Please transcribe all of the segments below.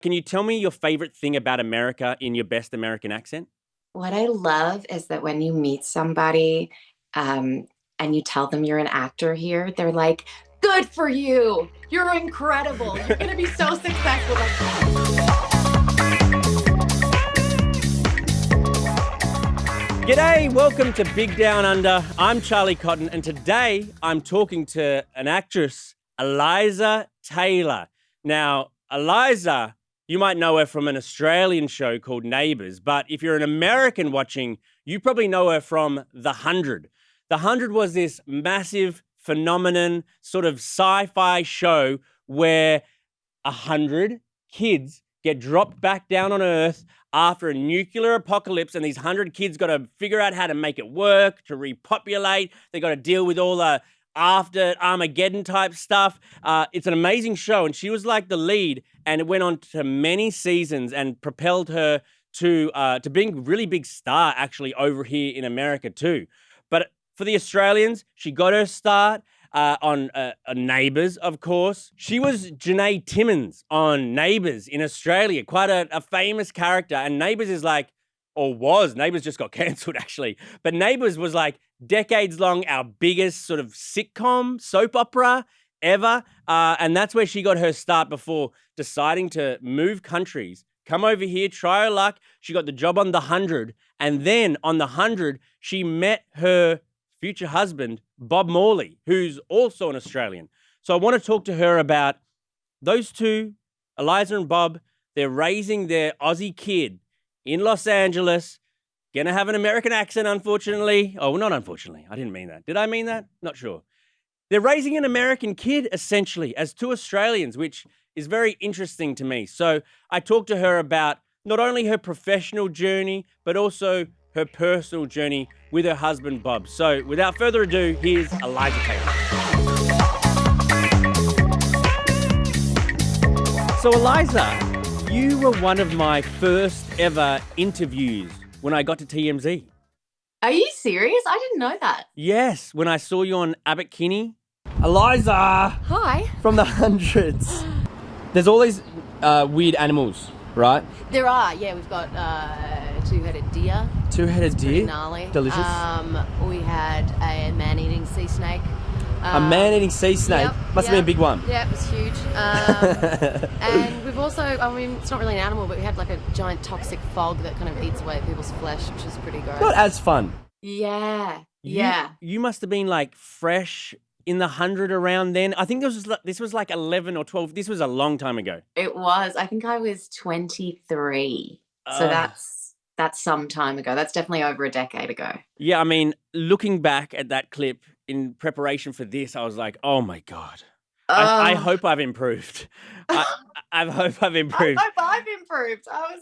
Can you tell me your favorite thing about America in your best American accent? What I love is that when you meet somebody and you tell them you're an actor here, they're like, good for you. You're incredible. You're going to be so successful. Like, G'day, welcome to Big Down Under. I'm Charlie Cotton, and today I'm talking to an actress, Eliza Taylor. Now, Eliza, you might know her from an Australian show called Neighbours, but if you're an American watching, you probably know her from The 100. The 100 was this massive phenomenon, sort of sci-fi show where 100 kids get dropped back down on Earth after a nuclear apocalypse, and these 100 kids got to figure out how to make it work, to repopulate. They got to deal with all the after Armageddon type stuff. It's an amazing show, and she was like the lead, and it went on to many seasons and propelled her to being a really big star actually over here in America too. But for the Australians, she got her start on Neighbours, of course. She was Janae Timmins on Neighbours in Australia, quite a famous character. And Neighbours is like, or was, Neighbours just got cancelled actually, but Neighbours was like decades long our biggest sort of sitcom, soap opera ever. And that's where she got her start before deciding to move countries, come over here, try her luck. She got the job on The 100. And then on The 100, she met her future husband, Bob Morley, who's also an Australian. So I want to talk to her about those two, Eliza and Bob. They're raising their Aussie kid in Los Angeles. Gonna have an American accent, unfortunately. Oh, not unfortunately. I didn't mean that. Did I mean that? Not sure. They're raising an American kid, essentially, as two Australians, which is very interesting to me. So I talked to her about not only her professional journey, but also her personal journey with her husband, Bob. So without further ado, here's Eliza Taylor. So Eliza, you were one of my first ever interviews when I got to TMZ. are you serious? I didn't know that. Yes, when I saw you on Abbott Kinney. Eliza! Hi. From the hundreds. There's all these weird animals, right? There are. Yeah, we've got two-headed deer. Two-headed deer? Gnarly. Delicious. We had a man-eating sea snake. A man-eating sea snake? Yep, Must have been a big one. Yeah, it was huge. And we've also, I mean, it's not really an animal, but we had like a giant toxic fog that kind of eats away at people's flesh, which is pretty gross. Not as fun. Yeah, You- yeah. You must have been like fresh in the 100 around then. I think this was like 11 or 12. This was a long time ago. It was. I think I was 23. So that's some time ago. That's definitely over a decade ago. Yeah, I mean, looking back at that clip in preparation for this, I was like, oh my God. I hope I've improved. I hope I've I improved. hope I've improved. I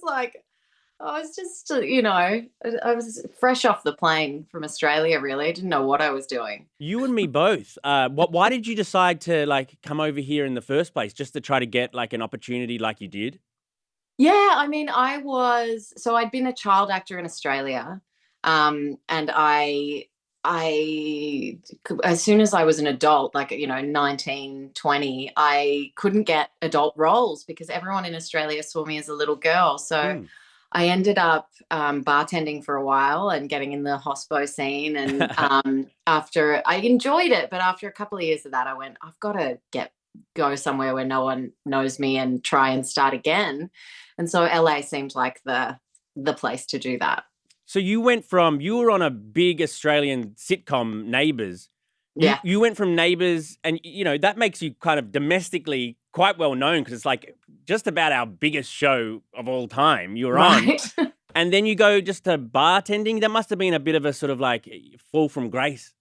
was just, I was fresh off the plane from Australia, really. I didn't know what I was doing. You and me both. Why did you decide to like come over here in the first place, just to try to get like an opportunity like you did? Yeah, I mean, I'd been a child actor in Australia, and as soon as I was an adult, like, 19, 20, I couldn't get adult roles because everyone in Australia saw me as a little girl. So I ended up bartending for a while and getting in the hospo scene. And after I enjoyed it, but after a couple of years of that, I went, I've got to go somewhere where no one knows me and try and start again. And so LA seemed like the place to do that. So you were on a big Australian sitcom, Neighbours. Yeah. You went from Neighbours, and that makes you kind of domestically quite well known because it's like just about our biggest show of all time you were on. And then you go just to bartending. That must have been a bit of a sort of like fall from grace.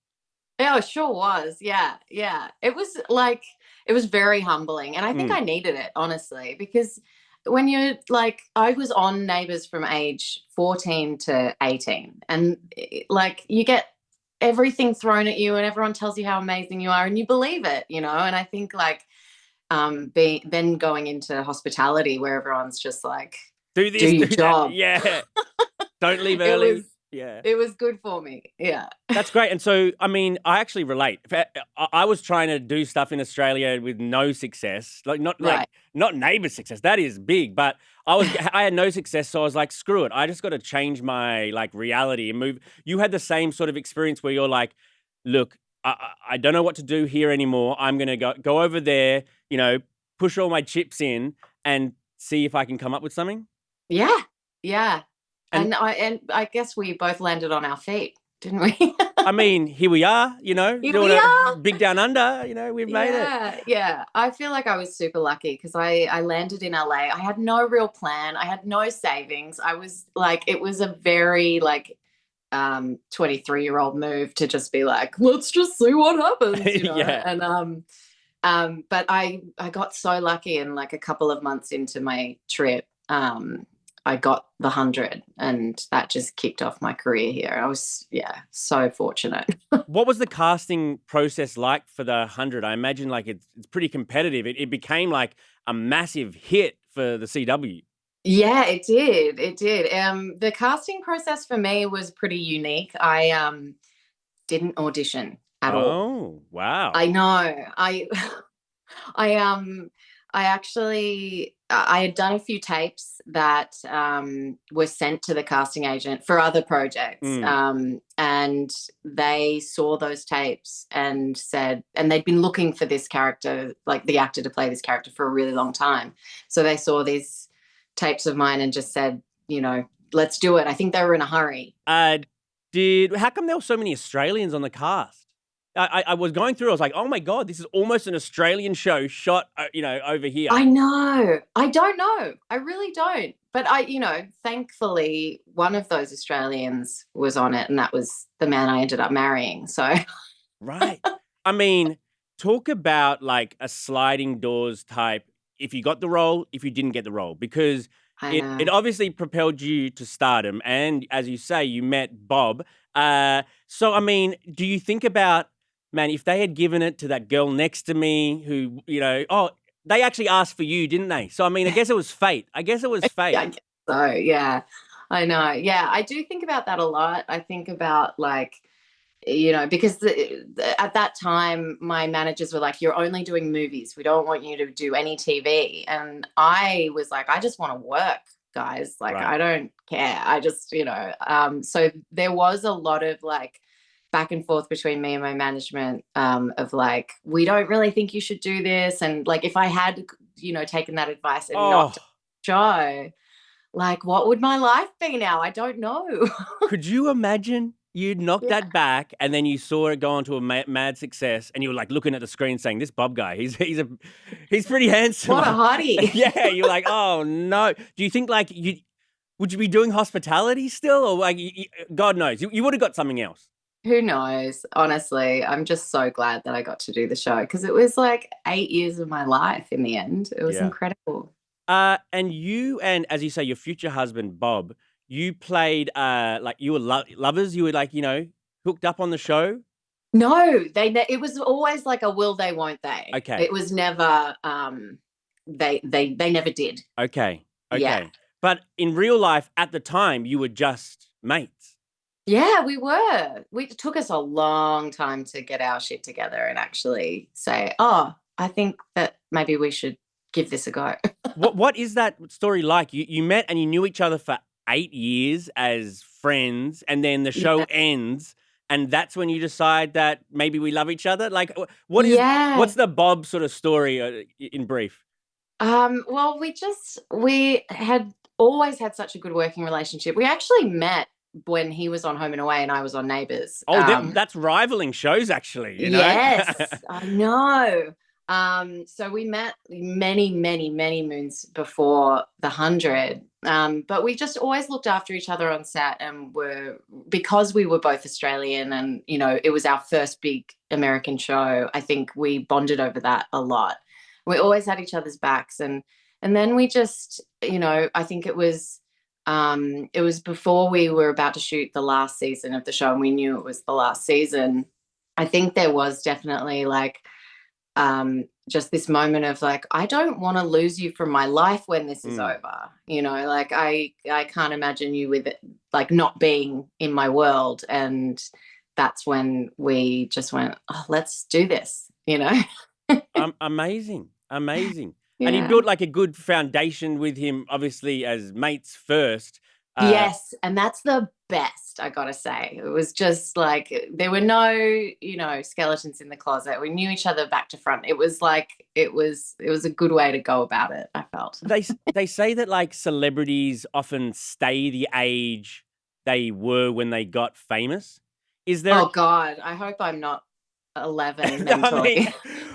Yeah, it sure was. Yeah, yeah. It was very humbling. And I think I needed it, honestly, because when you're like, I was on Neighbours from age 14 to 18, and like you get everything thrown at you and everyone tells you how amazing you are and you believe it, and I think like then going into hospitality where everyone's just like, Do this, do your do job. that. Yeah. Don't leave early. Yeah. It was good for me. Yeah. That's great. And so, I mean, I actually relate. I was trying to do stuff in Australia with no success, Right. not neighbor success. That is big, but I had no success. So I was like, screw it. I just got to change my like reality and move. You had the same sort of experience where you're like, look, I don't know what to do here anymore. I'm going to go over there, you know, push all my chips in and see if I can come up with something. Yeah. Yeah. And And I guess we both landed on our feet, didn't we? I mean, here we are, you know, Here doing we a are. big down under, you know, we've made it. Yeah, yeah. I feel like I was super lucky because I landed in LA. I had no real plan. I had no savings. I was like, it was a very like 23-year-old move to just be like, let's just see what happens, you know. Yeah. And but I got so lucky, and like a couple of months into my trip, I got the 100, and that just kicked off my career here. I was, yeah, so fortunate. What was the casting process like for the 100? I imagine like it's pretty competitive. It became like a massive hit for the CW. Yeah, it did. It did. The casting process for me was pretty unique. I didn't audition at all. Oh, wow. I know. I I actually I had done a few tapes that were sent to the casting agent for other projects, and they saw those tapes and said, and they'd been looking for this character, like the actor to play this character, for a really long time. So they saw these tapes of mine and just said, you know, let's do it. I think they were in a hurry. How come there were so many Australians on the cast? I was going through, I was like, oh my God, this is almost an Australian show shot, you know, over here. I know. I don't know. I really don't. But you know, thankfully, one of those Australians was on it, and that was the man I ended up marrying. So, right. I mean, talk about like a sliding doors type. If you got the role, if you didn't get the role, because it obviously propelled you to stardom. And as you say, you met Bob. So, I mean, do you think about, man, if they had given it to that girl next to me who, you know, they actually asked for you, didn't they? So, I mean, I guess it was fate. I guess it was fate. I guess so, yeah. I know. Yeah, I do think about that a lot. I think about like, you know, because at that time, my managers were like, you're only doing movies. We don't want you to do any TV. And I was like, I just want to work, guys. Like, Right. I don't care. I just, you know, so there was a lot of like back and forth between me and my management, of like, we don't really think you should do this. And like, if I had, you know, taken that advice and not done the show, like, what would my life be now? I don't know. Could you imagine you'd knocked that back and then you saw it go on to a mad success and you were like looking at the screen saying, this Bob guy, he's pretty handsome. What a hottie. Yeah, you're like, oh no. Do you think like would you be doing hospitality still, or like God knows, you would have got something else? Who knows? Honestly, I'm just so glad that I got to do the show, because it was like 8 years of my life in the end. It was incredible. And you, and as you say, your future husband, Bob, you played, like you were lovers. You were like, you know, hooked up on the show. No, it was always like a will they, won't they. Okay. It was never, they never did. Okay. Yeah. But in real life at the time, you were just mates. Yeah, we were. It took us a long time to get our shit together and actually say, oh, I think that maybe we should give this a go. What is that story like? You met and you knew each other for 8 years as friends, and then the show ends, and that's when you decide that maybe we love each other? Like, what's the Bob sort of story in brief? Well, we had always had such a good working relationship. We actually met when he was on Home and Away and I was on Neighbours. Oh, that's rivaling shows, actually, you know? Yes, I know. So we met many, many, many moons before the 100. But we just always looked after each other on set, and because we were both Australian and, you know, it was our first big American show, I think we bonded over that a lot. We always had each other's backs, and then we just, you know, I think it was before we were about to shoot the last season of the show, and we knew it was the last season. I think there was definitely like just this moment of like, I don't want to lose you from my life when this is over. Like I can't imagine you with it, like not being in my world. And that's when we just went, oh, let's do this, Amazing. And he Yeah. built like a good foundation with him, obviously, as mates first. Yes, and that's the best, I gotta say. It was just like there were no, skeletons in the closet. We knew each other back to front. It was like it was a good way to go about it, I felt. They say that like celebrities often stay the age they were when they got famous. Is there? Oh God, I hope I'm not 11 mentally.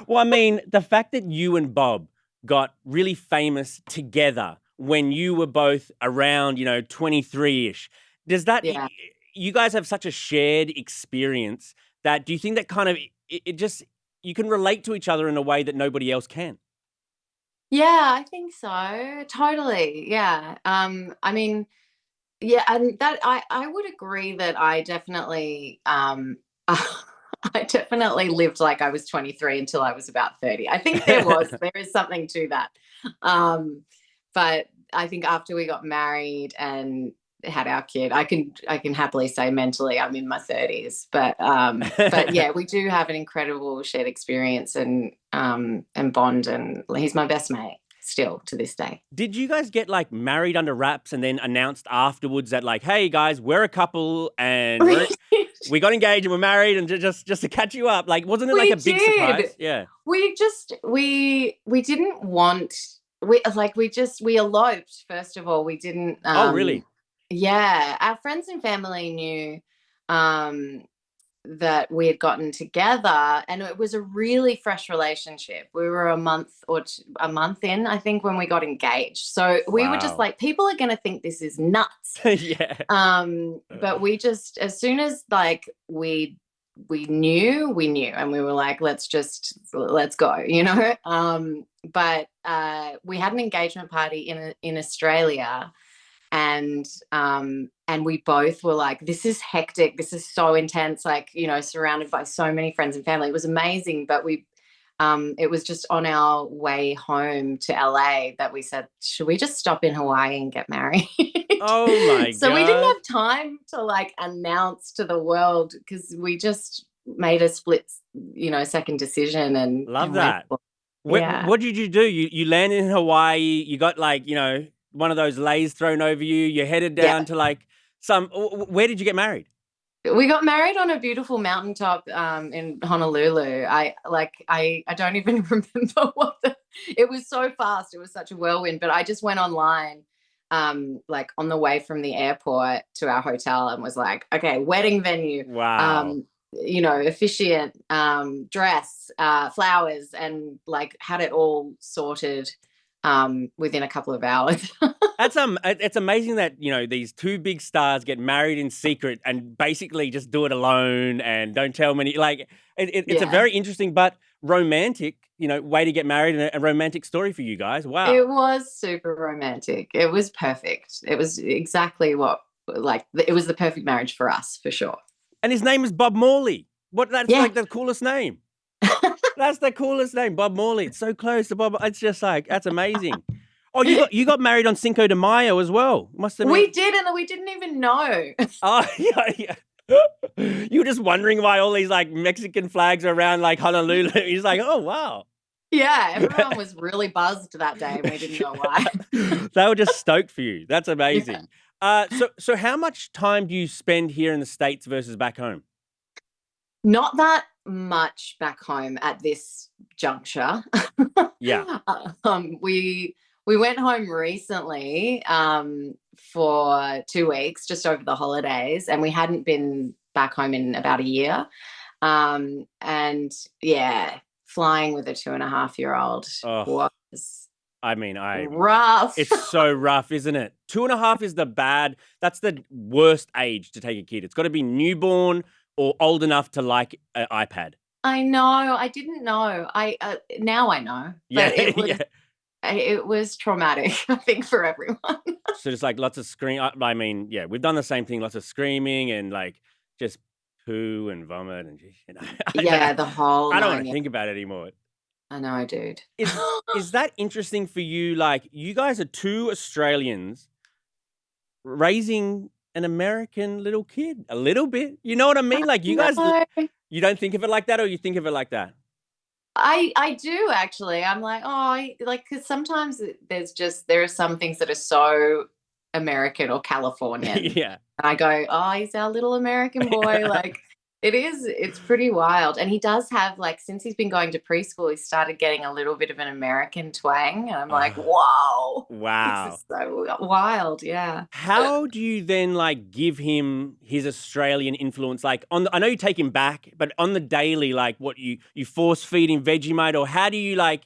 I mean, the fact that you and Bob got really famous together when you were both around, 23-ish, does that, Yeah. you guys have such a shared experience that, do you think that kind of, it just, you can relate to each other in a way that nobody else can? Yeah, I think so. Totally. Yeah. I mean, yeah, and that I would agree that I definitely I definitely lived like I was 23 until I was about 30. I think there is something to that. But I think after we got married and had our kid, I can happily say mentally I'm in my 30s. But yeah, we do have an incredible shared experience and bond, and he's my best mate still to this day. Did you guys get like married under wraps and then announced afterwards that like, hey guys, we're a couple and we got engaged and we're married, and just to catch you up? Like, wasn't it like a big surprise? Yeah. We didn't want, we eloped, first of all. We didn't Oh, really? Yeah, our friends and family knew that we had gotten together, and it was a really fresh relationship. We were a month in, I think, when we got engaged. So we were just like, people are going to think this is nuts. Yeah. But we just, as soon as like we knew, and we were like, let's go, but we had an engagement party in Australia, and we both were like, this is hectic, this is so intense, like, surrounded by so many friends and family. It was amazing, but it was just on our way home to LA that we said, should we just stop in Hawaii and get married? Oh my God. So we didn't have time to like announce to the world, because we just made a split, second decision. And love that. Yeah. What did you do? You landed in Hawaii, you got like, one of those lays thrown over you, you headed down to like where did you get married? We got married on a beautiful mountaintop in Honolulu. I don't even remember it was so fast. It was such a whirlwind, but I just went online like on the way from the airport to our hotel and was like, okay, wedding venue. Wow. Officiant, dress, flowers, and like had it all sorted within a couple of hours. It's amazing that, these two big stars get married in secret and basically just do it alone and don't tell many. Like, it's a very interesting but romantic, way to get married, and a romantic story for you guys. Wow. It was super romantic. It was perfect. It was exactly it was the perfect marriage for us, for sure. And his name is Bob Morley. That's like the coolest name. That's the coolest name, Bob Morley. It's so close to Bob. It's just like, that's amazing. Oh, you got married on Cinco de Mayo as well. Must have been. We did, and we didn't even know. Oh, yeah. You were just wondering why all these like Mexican flags are around like Honolulu. He's like, oh, wow. Yeah, everyone was really buzzed that day, and we didn't know why. They were just stoked for you. That's amazing. Yeah. So how much time do you spend here in the States versus back home? Not that much back home at this juncture. Yeah. We went home recently for 2 weeks, just over the holidays, and we hadn't been back home in about a year. And yeah, flying with a 2.5-year-old was, rough. It's so rough, isn't it? 2.5 that's the worst age to take a kid. It's got to be newborn or old enough to like an iPad. I know. I didn't know. Now I know. But it was traumatic, I think, for everyone. So just like lots of we've done the same thing. Lots of screaming and like just poo and vomit and yeah, the whole. I don't want to think about it anymore. I know, dude. Is that interesting for you? Like, you guys are two Australians raising an American little kid a little bit. You know what I mean? Like, you guys, No. you don't think of it like that, or you think of it like that? I do actually. I'm like, oh, like, because sometimes there are some things that are so American or Californian. Yeah. And I go, oh, he's our little American boy. Like, it's pretty wild. And he does have, like, since he's been going to preschool, he started getting a little bit of an American twang. And I'm like, whoa, this Wow. is so wild. Yeah. How do you then like give him his Australian influence? Like I know you take him back, but on the daily, like what you force feed him Vegemite, or how do you like,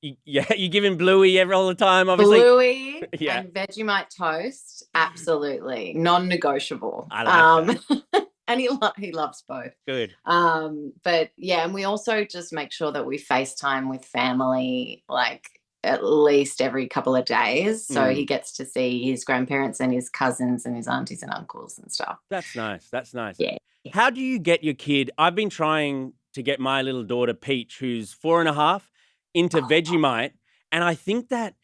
you give him Bluey all the time, obviously. Bluey Yeah. and Vegemite toast, absolutely non-negotiable. I like that. And he loves both. Good. But yeah, and we also just make sure that we FaceTime with family like at least every couple of days, so he gets to see his grandparents and his cousins and his aunties and uncles and stuff. That's nice. That's nice. Yeah. How do you get your kid? I've been trying to get my little daughter Peach, who's 4.5, into Vegemite, and I think that,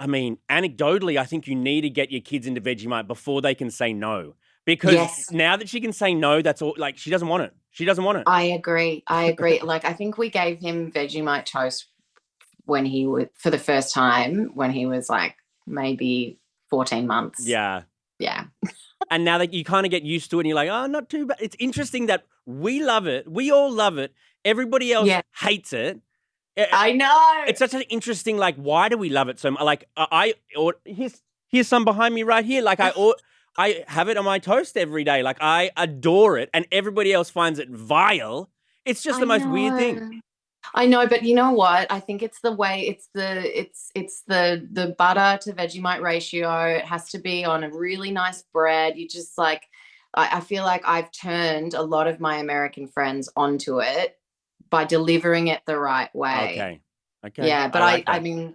I mean, anecdotally, I think you need to get your kids into Vegemite before they can say no. Because now that she can say no, that's all, like, she doesn't want it. She doesn't want it. I agree. Like, I think we gave him Vegemite toast when he was, for the first time, when he was like maybe 14 months. Yeah. Yeah. And now that you kind of get used to it and you're like, oh, not too bad. It's interesting that we love it. We all love it. Everybody else hates it. I know. It's such an interesting, like, why do we love it so much? Like, here's some behind me right here. Like, I have it on my toast every day. Like, I adore it, and everybody else finds it vile. It's just the most weird thing. I know, but you know what? I think it's the way, it's the butter to Vegemite ratio. It has to be on a really nice bread. You just like, I feel like I've turned a lot of my American friends onto it by delivering it the right way. Okay. Yeah, but I mean,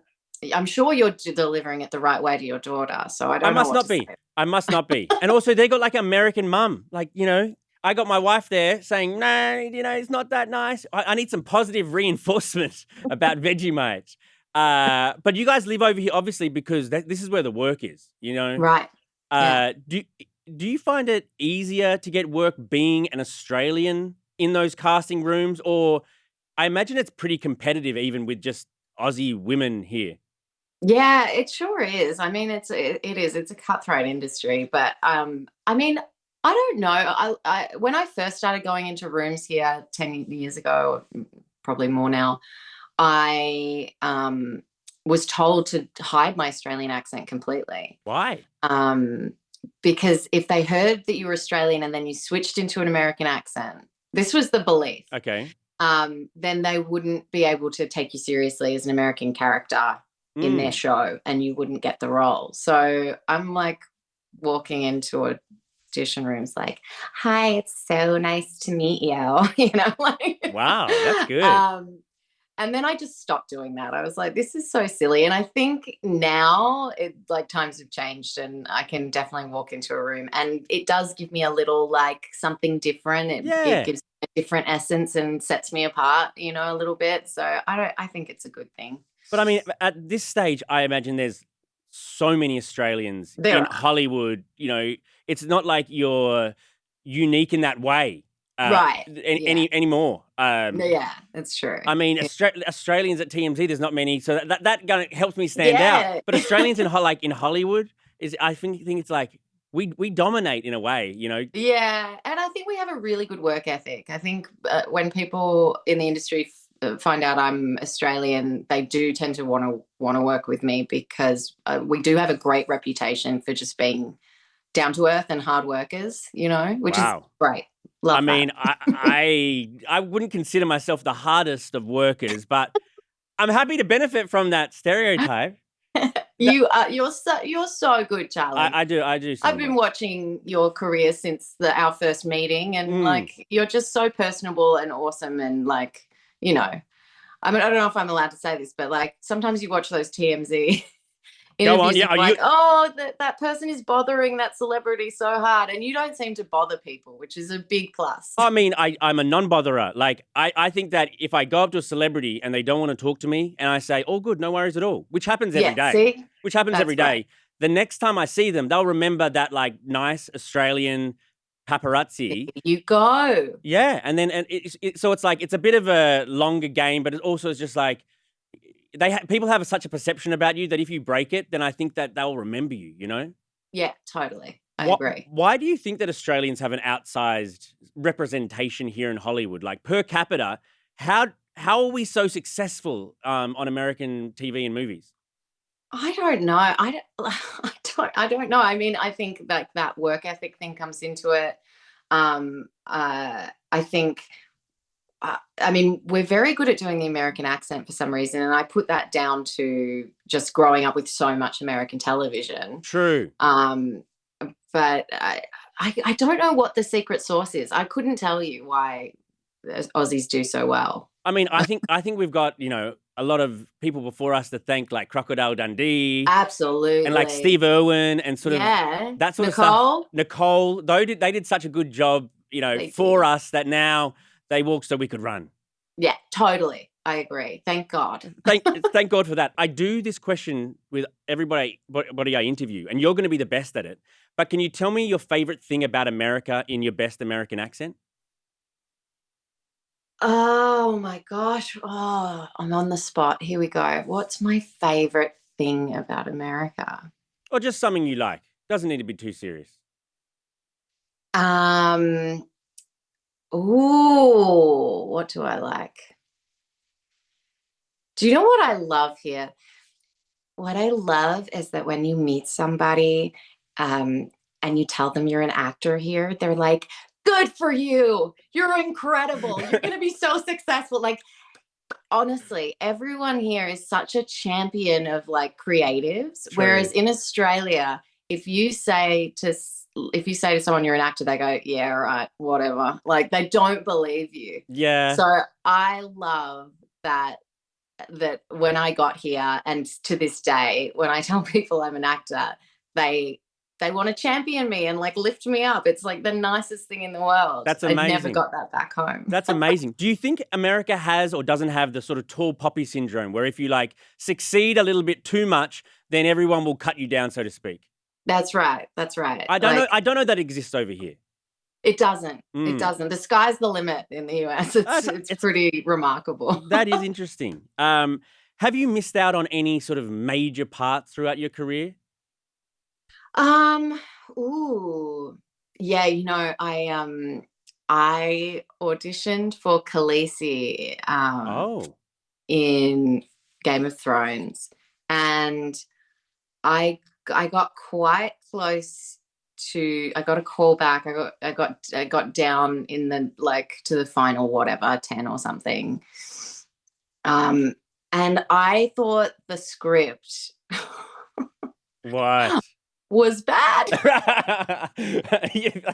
I'm sure you're delivering it the right way to your daughter, so I don't know. I must not be. And also, they got like American mum. Like, you know, I got my wife there saying, nah, you know, it's not that nice. I need some positive reinforcement about Vegemite. But you guys live over here, obviously, because this is where the work is, you know? Right. Do you find it easier to get work being an Australian in those casting rooms? Or I imagine it's pretty competitive even with just Aussie women here. Yeah, it sure is. I mean, it is. It's a cutthroat industry, but I mean, I don't know. I when I first started going into rooms here 10 years ago, probably more now, I was told to hide my Australian accent completely. Why? Because if they heard that you were Australian and then you switched into an American accent, this was the belief. Okay. Then they wouldn't be able to take you seriously as an American character in their show, and you wouldn't get the role. So I'm like walking into audition rooms like, hi, it's so nice to meet you. You know, like, wow, that's good. And then I just stopped doing that. I was like, this is so silly. And I think now like times have changed, and I can definitely walk into a room and it does give me a little like something different. It gives me a different essence and sets me apart, you know, a little bit. So I think it's a good thing. But I mean, at this stage, I imagine there's so many Australians in Hollywood. You know, it's not like you're unique in that way, right? Anymore. Yeah, that's true. I mean, Australians at TMZ, there's not many, so that kind of helps me stand out. But Australians in Hollywood I think it's like we dominate in a way, you know. Yeah, and I think we have a really good work ethic. I think when people in the industry find out I'm Australian, they do tend to want to work with me because we do have a great reputation for just being down to earth and hard workers, you know, which is great. Love mean, I wouldn't consider myself the hardest of workers, but I'm happy to benefit from that stereotype. You're so good, Charlie. I do. I've been watching your career since our first meeting, and like you're just so personable and awesome, and like, you know, I mean, I don't know if I'm allowed to say this, but like sometimes you watch those TMZ Go on. interviews Yeah. and like, oh, that person is bothering that celebrity so hard. And you don't seem to bother people, which is a big plus. I mean, I'm a non-botherer. Like, I think that if I go up to a celebrity and they don't want to talk to me and I say, all good, no worries at all, which happens every Yeah, day, see? That's great. the next time I see them, they'll remember that like nice Australian There paparazzi. you go. Yeah. And then, so it's like, it's a bit of a longer game, but it also is just like, people have such a perception about you that if you break it, then I think that they'll remember you, you know? Yeah, totally. I agree. Why do you think that Australians have an outsized representation here in Hollywood? Like per capita, how are we so successful on American TV and movies? I don't know. I don't know. I mean, I think that work ethic thing comes into it. I think I mean, we're very good at doing the American accent for some reason, and I put that down to just growing up with so much American television. True. But I don't know what the secret sauce is. I couldn't tell you why Aussies do so well. I mean, I think we've got, you know, a lot of people before us to thank, like Crocodile Dundee. Absolutely. And like Steve Irwin and sort of that sort of stuff. Nicole, they did such a good job, you know, for us that now they walk so we could run. Yeah, totally. I agree. Thank God. Thank God for that. I do this question with everybody I interview, and you're going to be the best at it. But can you tell me your favorite thing about America in your best American accent? Oh my gosh. Oh, I'm on the spot. Here we go. What's my favorite thing about America? Or just something you like. Doesn't need to be too serious. Ooh, what do I like? Do you know what I love here? What I love is that when you meet somebody and you tell them you're an actor here, they're like, good for you. You're incredible. You're going to be so successful. Like, honestly, everyone here is such a champion of like creatives. True. Whereas in Australia, if you say to someone you're an actor, they go, yeah, right, whatever. Like they don't believe you. Yeah. So I love that when I got here and to this day, when I tell people I'm an actor, they want to champion me and like lift me up. It's like the nicest thing in the world. That's amazing. I've never got that back home. That's amazing. Do you think America has or doesn't have the sort of tall poppy syndrome where if you like succeed a little bit too much, then everyone will cut you down, so to speak? That's right. That's right. I don't know that exists over here. It doesn't. It doesn't. The sky's the limit in the US. It's pretty remarkable. That is interesting. Have you missed out on any sort of major parts throughout your career? Ooh. Yeah, you know, I auditioned for Khaleesi in Game of Thrones, and I got quite close to. I got a call back. I got down in the like to the final whatever 10 or something. And I thought the script What? was bad. Yeah,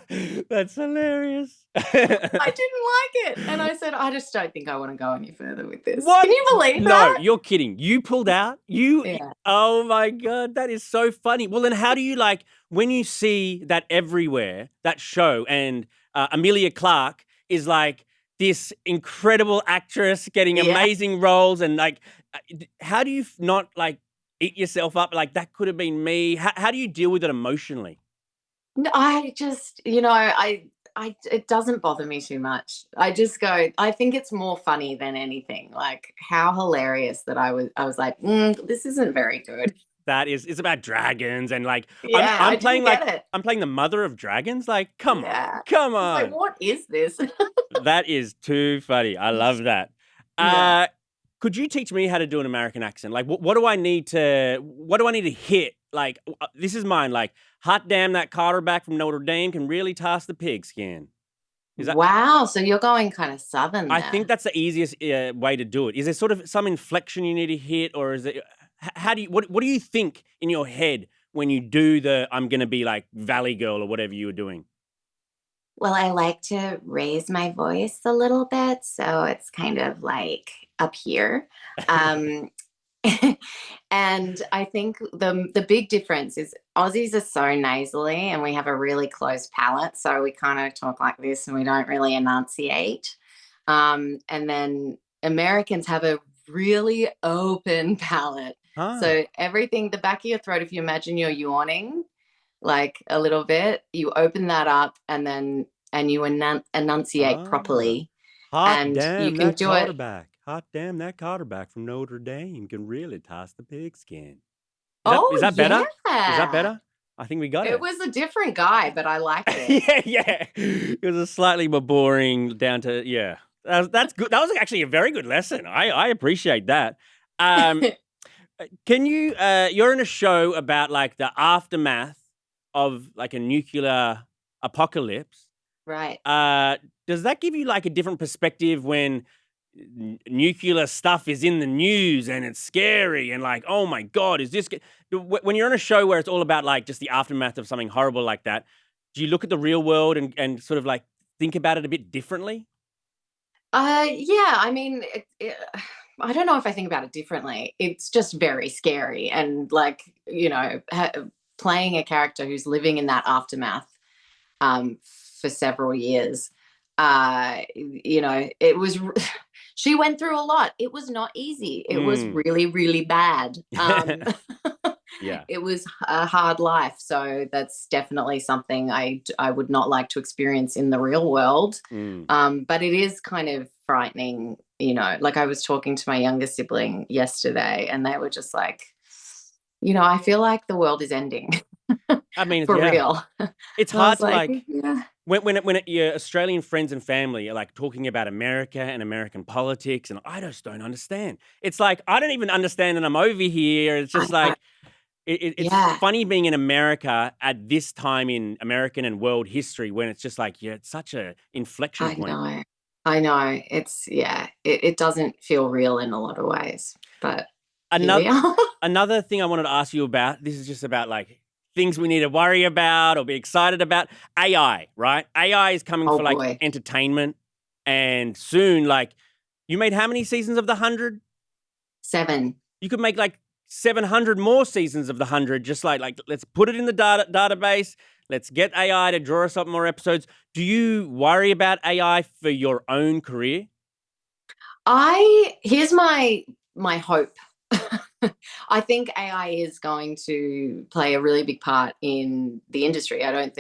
that's hilarious. I didn't like it. And I said, I just don't think I want to go any further with this. What? Can you believe that? No, you're kidding. You pulled out? Yeah. Oh my God, that is so funny. Well, then how do you like, when you see that everywhere, that show, and Amelia Clark is like this incredible actress getting amazing roles, and like, how do you not like eat yourself up? Like that could have been me. How do you deal with it emotionally? No, I just, you know, it doesn't bother me too much. I just go, I think it's more funny than anything. Like how hilarious that I was like, this isn't very good. It's about dragons and like, yeah, I'm playing like, I'm playing the mother of dragons. Like, come on. Like, what is this? That is too funny. I love that. Could you teach me how to do an American accent? Like, what do I need to hit? Like, this is mine. Like, hot damn, that quarterback from Notre Dame can really toss the pigskin. Wow. So you're going kind of southern there. I think that's the easiest way to do it. Is there sort of some inflection you need to hit, or is it? What do you think in your head when you do I'm going to be like Valley Girl or whatever you were doing? Well, I like to raise my voice a little bit, so it's kind of like up here. And I think the big difference is Aussies are so nasally and we have a really close palate. So we kind of talk like this and we don't really enunciate. And then Americans have a really open palate. Ah. So everything, the back of your throat, if you imagine you're yawning like a little bit, you open that up and you enunciate Ah. properly. Hot And you damn can that do it. quarterback. Hot damn that quarterback from Notre Dame can really toss the pigskin. Is Oh, that better? Is that yeah. better? I think we got It it. was a different guy, but I liked it. Yeah, yeah. It was a slightly more boring down to yeah. That's good. That was actually a very good lesson. I appreciate that. Um, can you you're in a show about like the aftermath of like a nuclear apocalypse. Right. Does that give you like a different perspective when nuclear stuff is in the news and it's scary and like, oh my God, is this when you're on a show where it's all about like just the aftermath of something horrible like that, do you look at the real world and sort of like think about it a bit differently? Yeah, I mean, I don't know if I think about it differently. It's just very scary. And like, playing a character who's living in that aftermath for several years, it was, she went through a lot. It was not easy. It was really, really bad. Yeah. It was a hard life. So that's definitely something I would not like to experience in the real world. But it is kind of frightening, like I was talking to my younger sibling yesterday and they were just like, I feel like the world is ending. I mean, For yeah. real. It's And I hard was to like, yeah. when your Australian friends and family are like talking about America and American politics, and I just don't understand. It's like, I don't even understand that I'm over here. It's just like, it's Yeah, funny being in America at this time in American and world history when it's just like, yeah, it's such a inflection I point. know. I know. It doesn't feel real in a lot of ways, but here we are. Another thing I wanted to ask you about, this is just about like things we need to worry about or be excited about. AI, right? AI is coming Oh for like boy. entertainment and soon, like, you made how many seasons of The 100? 7. You could make like 700 more seasons of The 100, just like let's put it in the database. Let's get AI to draw us up more episodes. Do you worry about AI for your own career? Here's my hope. I think AI is going to play a really big part in the industry. I don't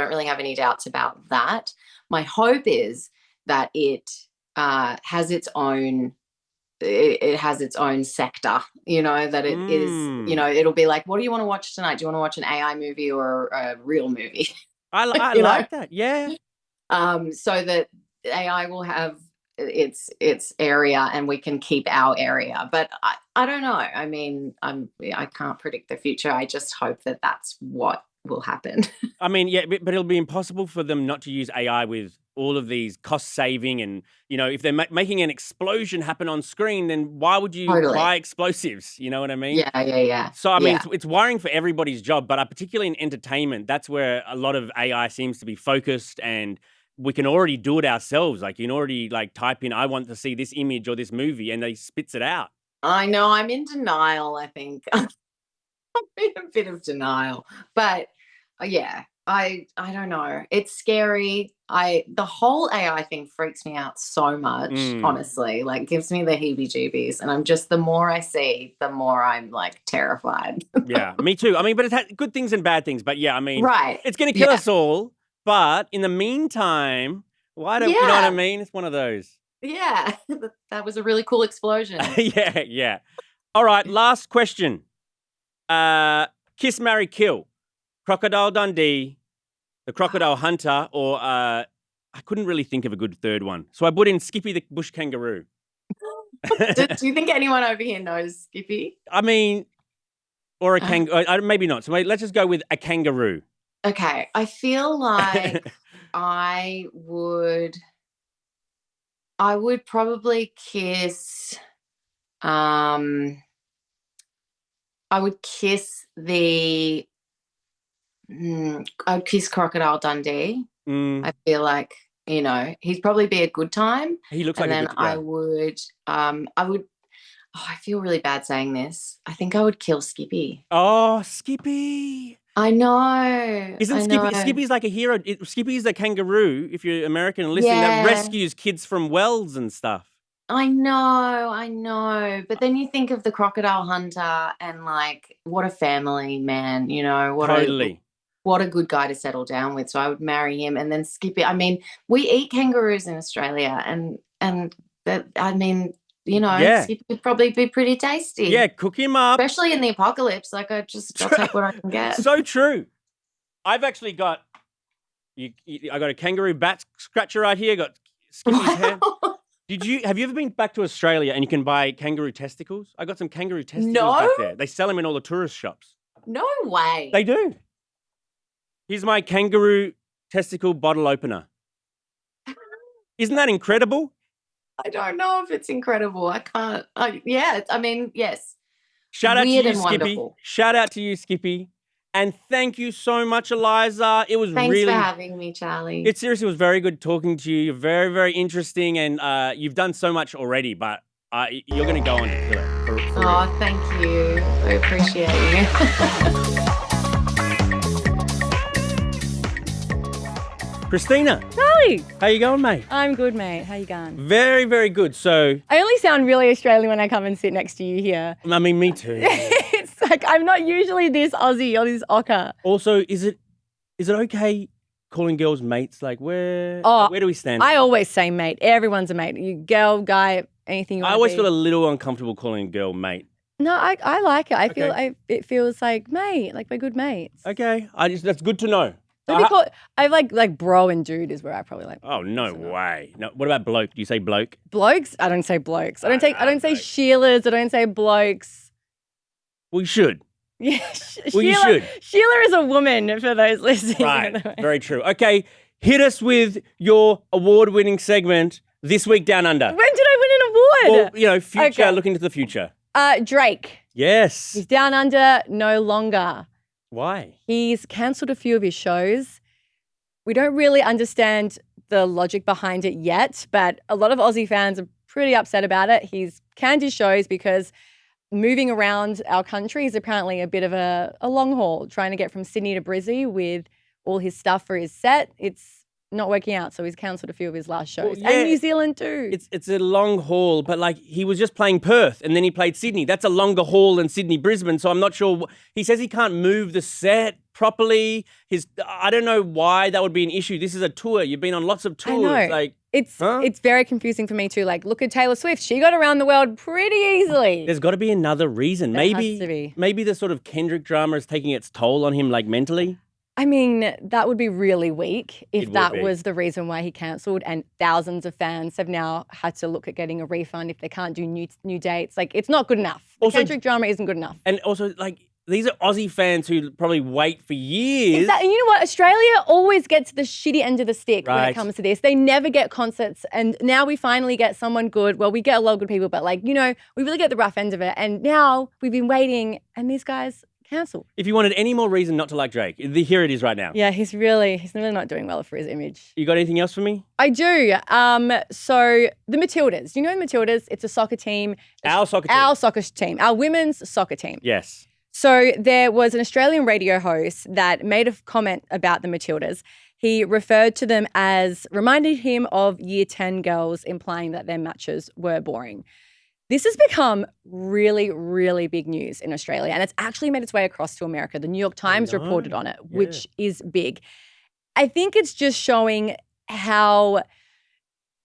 really have any doubts about that. My hope is that has its own it has its own sector, that it is, it'll be like, what do you want to watch tonight? Do you want to watch an AI movie or a real movie? I you know like that. Yeah. so that AI will have its area and we can keep our area. But I don't know. I mean, I can't predict the future. I just hope that that's what will happen. I mean, yeah, but it'll be impossible for them not to use AI with all of these cost saving and, if they're making an explosion happen on screen, then why would you Totally. buy explosives? You know what I mean? Yeah. So, I mean, Yeah. it's worrying for everybody's job, but particularly in entertainment, that's where a lot of AI seems to be focused, and we can already do it ourselves. Like, you can already like type in, I want to see this image or this movie, and they spits it out. I know. I'm in denial, I think. I'm in a bit of denial. But yeah, I don't know. It's scary. The whole AI thing freaks me out so much, honestly. Like, gives me the heebie-jeebies, and the more I see, the more I'm like terrified. Yeah, me too. I mean, but it's had good things and bad things. But yeah, I mean, Right. it's going to kill Yeah. us all. But in the meantime, why don't you know what I Yeah. mean? It's one of those. Yeah. That was a really cool explosion. Yeah. All right, last question. Kiss, marry, kill. Crocodile Dundee, the Crocodile Hunter, or I couldn't really think of a good third one. So I put in Skippy the Bush Kangaroo. Do you think anyone over here knows Skippy? I mean, or a kangaroo. Maybe not. So let's just go with a kangaroo. Okay. I feel like I would probably kiss I would kiss I'd kiss Crocodile Dundee. I feel like, he'd probably be a good time. He looks And like a then good, yeah. I would Oh, I feel really bad saying this. I think I would kill Skippy. Oh, Skippy. I know. Isn't I know. Skippy's like a hero? Skippy's the kangaroo, if you're American and listening, that Yeah. rescues kids from wells and stuff. I know. But then you think of the crocodile hunter and like what a family man, you know, Totally. what a good guy to settle down with. So I would marry him and then Skippy. I mean, we eat kangaroos in Australia and that I mean, you know, Yeah. Skippy would probably be pretty tasty. Yeah, cook him up. Especially in the apocalypse. Like I'll take what I can get. So true. I've actually got I got a kangaroo bat scratcher right here. Got Skippy's hair. Have you ever been back to Australia and you can buy kangaroo testicles? I got some kangaroo testicles back there. They sell them in all the tourist shops. No way. They do. Here's my kangaroo testicle bottle opener. Isn't that incredible? I don't know if it's incredible. I can't. I mean, yes. Shout out Weird to you, and Skippy. wonderful. Shout out to you, Skippy. And thank you so much, Eliza. It was Thanks really... for having me, Charlie. It seriously was very good talking to you. You're very, very interesting, and you've done so much already, but you're going to go on to kill it. For real. Thank you. I appreciate you. Christina. Charlie. How you going, mate? I'm good, mate. How you going? Very, very good. So... I only sound really Australian when I come and sit next to you here. I mean, me too. It's like I'm not usually this Aussie or this ochre. Also, is it okay calling girls mates? Like, where do we stand? I always say mate. Everyone's a mate. You girl, guy, anything you want to be. I always feel a little uncomfortable calling a girl mate. No, I like it. It feels like mate, like we're good mates. Okay. That's good to know. I like bro and dude is where I probably like. Oh, no way. No, what about bloke? Do you say bloke? Blokes? I don't say blokes. I don't say Sheilas. I don't say blokes. We should. Yeah, you should. Sheila is a woman for those listening. Right, very true. Okay, hit us with your award-winning segment, This Week Down Under. When did I win an award? Well, future, looking to the future. Drake. Yes. He's down under no longer. Why? He's cancelled a few of his shows. We don't really understand the logic behind it yet, but a lot of Aussie fans are pretty upset about it. He's canned his shows because moving around our country is apparently a bit of a long haul, trying to get from Sydney to Brizzy with all his stuff for his set. It's not working out, so he's cancelled a few of his last shows. Well, and New Zealand too. It's a long haul, but like he was just playing Perth and then he played Sydney. That's a longer haul than Sydney-Brisbane, so I'm not sure. He says he can't move the set properly. I don't know why that would be an issue. This is a tour. You've been on lots of tours. I know. It's very confusing for me too. Like, look at Taylor Swift. She got around the world pretty easily. There's got to be another reason. Has to be. Maybe the sort of Kendrick drama is taking its toll on him, like mentally. I mean, that would be really weak if that was the reason why he cancelled, and thousands of fans have now had to look at getting a refund if they can't do new dates. Like, it's not good enough. The Kendrick drama isn't good enough. And also, like, these are Aussie fans who probably wait for years. Exactly. And you know what? Australia always gets the shitty end of the stick when it comes to this. They never get concerts. And now we finally get someone good. Well, we get a lot of good people, but like, we really get the rough end of it. And now we've been waiting and these guys cancelled. If you wanted any more reason not to like Drake, here it is right now. Yeah, he's really not doing well for his image. You got anything else for me? I do. So the Matildas. You know the Matildas? It's a soccer team. Our soccer team. Our soccer team. Our women's soccer team. Yes. So there was an Australian radio host that made a comment about the Matildas. He referred to them as, reminded him of Year 10 girls, implying that their matches were boring. This has become really, really big news in Australia, and it's actually made its way across to America. The New York Times reported on it, which is big. I think it's just showing how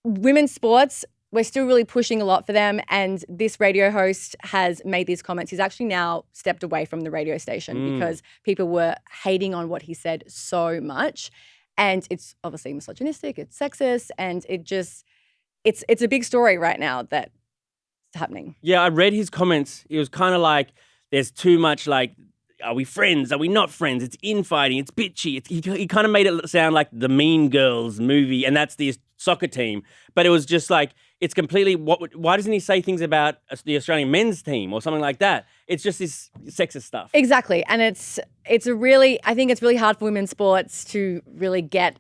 women's sports, we're still really pushing a lot for them, and this radio host has made these comments. He's actually now stepped away from the radio station because people were hating on what he said so much, and it's obviously misogynistic, it's sexist, and it's a big story right now that happening. Yeah, I read his comments. It was kind of like, there's too much like, are we friends? Are we not friends? It's infighting. It's bitchy. He kind of made it sound like the Mean Girls movie, and that's the soccer team. But it was just like, it's completely, why doesn't he say things about the Australian men's team or something like that? It's just this sexist stuff. Exactly. And I think it's really hard for women's sports to really get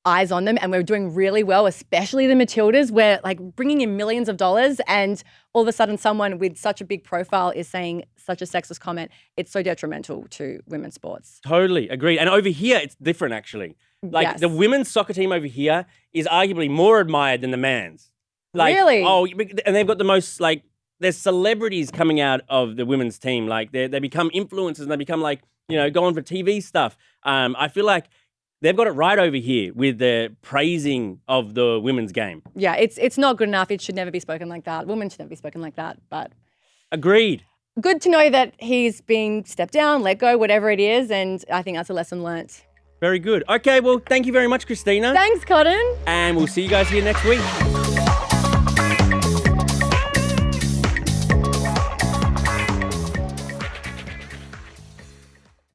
eyes on them and we're doing really well, especially the Matildas. We're like bringing in millions of dollars, and all of a sudden someone with such a big profile is saying such a sexist comment. It's so detrimental to women's sports. Totally agreed. And over here, it's different actually. Like Yes. the women's soccer team over here is arguably more admired than the men's. Like, Really? Oh, and they've got the most like, there's celebrities coming out of the women's team. Like they become influencers and they become like, going for TV stuff. I feel like they've got it right over here with the praising of the women's game. Yeah, it's not good enough. It should never be spoken like that. Women should never be spoken like that. But Agreed. good to know that he's being stepped down, let go, whatever it is. And I think that's a lesson learnt. Very good. Okay, well, thank you very much, Christina. Thanks, Cotton. And we'll see you guys here next week.